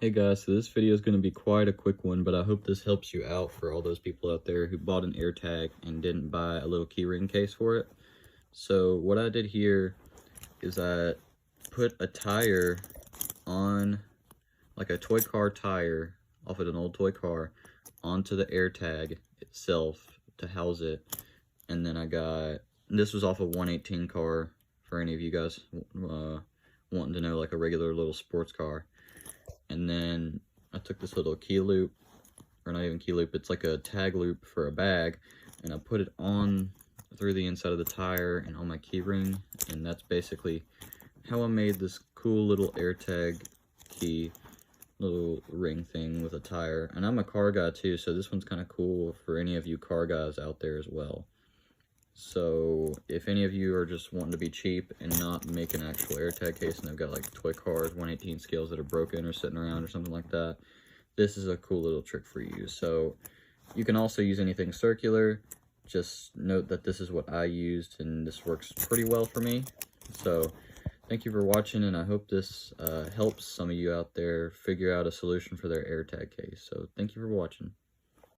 Hey guys, so this video is going to be quite a quick one, but I hope this helps you out for all those people out there who bought an AirTag and didn't buy a little keyring case for it. So what I did here is I put a tire on, like a toy car tire off of an old toy car, onto the AirTag itself to house it. And then this was off a 118 car, for any of you guys wanting to know, like a regular little sports car. And then I took this little key loop, or not even key loop, it's like a tag loop for a bag, and I put it on through the inside of the tire and on my key ring, and that's basically how I made this cool little AirTag key little ring thing with a tire. And I'm a car guy too, so this one's kind of cool for any of you car guys out there as well. So if any of you are just wanting to be cheap and not make an actual AirTag case, and they've got like toy cars, 118 scales that are broken or sitting around or something like that, this is a cool little trick for you. So you can also use anything circular. Just note that this is what I used, and this works pretty well for me. So thank you for watching, and I hope this helps some of you out there figure out a solution for their AirTag case. So thank you for watching.